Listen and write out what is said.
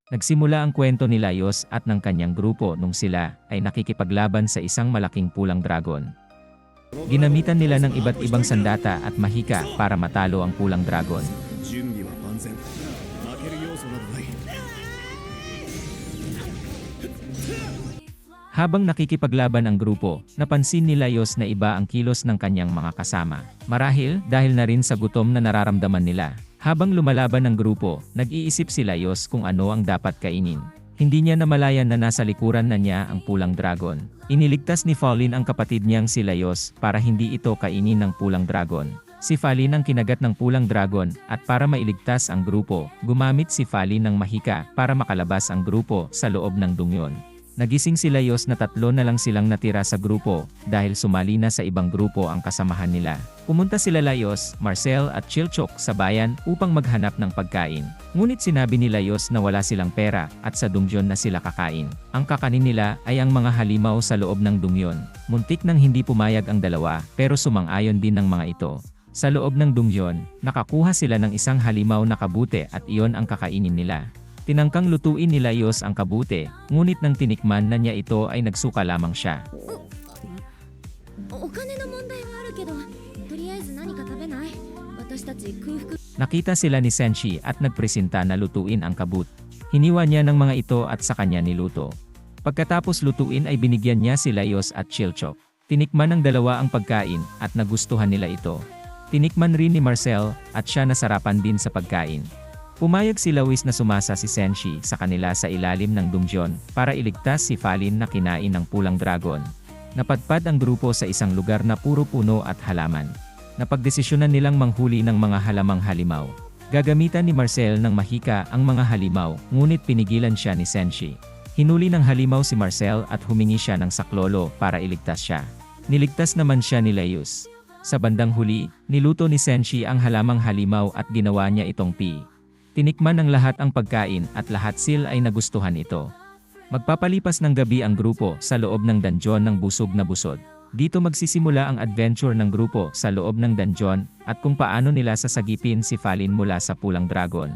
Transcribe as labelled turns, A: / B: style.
A: Nagsimula ang kwento ni Laios at ng kanyang grupo nung sila ay nakikipaglaban sa isang malaking pulang dragon. Ginamitan nila ng iba't ibang sandata at mahika para matalo ang pulang dragon. Habang nakikipaglaban ang grupo, napansin ni Laios na iba ang kilos ng kanyang mga kasama. Marahil dahil na rin sa gutom na nararamdaman nila. Habang lumalaban ang grupo, nag-iisip si Laios kung ano ang dapat kainin. Hindi niya namalayan na nasa likuran na niya ang pulang dragon. Iniligtas ni Fallin ang kapatid niyang si Laios para hindi ito kainin ng pulang dragon. Si Fallin ang kinagat ng pulang dragon at para mailigtas ang grupo, gumamit si Fallin ng mahika para makalabas ang grupo sa loob ng dungyon. Nagising si Laios na 3 na lang silang natira sa grupo dahil sumali na sa ibang grupo ang kasamahan nila. Pumunta sila Laios, Marcel at Chilchok sa bayan upang maghanap ng pagkain. Ngunit sinabi ni Laios na wala silang pera at sa dungyon na sila kakain. Ang kakanin nila ay ang mga halimaw sa loob ng dungyon. Muntik nang hindi pumayag ang dalawa pero sumang-ayon din ng mga ito. Sa loob ng dungyon, nakakuha sila ng isang halimaw na kabute at iyon ang kakainin nila. Tinangkang lutuin ni Laios ang kabute, ngunit nang tinikman na niya ito ay nagsuka lamang siya. Nakita sila ni Senshi at nagpresenta na lutuin ang kabut. Hiniwa niya ng mga ito at sa kanya niluto. Pagkatapos lutuin ay binigyan niya si Laios at Chilchok. Tinikman ng dalawa ang pagkain at nagustuhan nila ito. Tinikman rin ni Marcel at siya nasarapan din sa pagkain. Pumayag si Laios na sumasa si Senshi sa kanila sa ilalim ng dungyon para iligtas si Fallin na kinain ng pulang dragon. Napadpad ang grupo sa isang lugar na puro puno at halaman. Napagdesisyonan nilang manghuli ng mga halamang halimaw. Gagamitan ni Marcel ng mahika ang mga halimaw, ngunit pinigilan siya ni Senshi. Hinuli ng halimaw si Marcel at humingi siya ng saklolo para iligtas siya. Niligtas naman siya ni Laios. Sa bandang huli, niluto ni Senshi ang halamang halimaw at ginawa niya itong pi. Tinikman ng lahat ang pagkain at lahat sila ay nagustuhan ito. Magpapalipas ng gabi ang grupo sa loob ng dungeon ng busog na busod. Dito magsisimula ang adventure ng grupo sa loob ng dungeon at kung paano nila sasagipin si Fallin mula sa pulang dragon.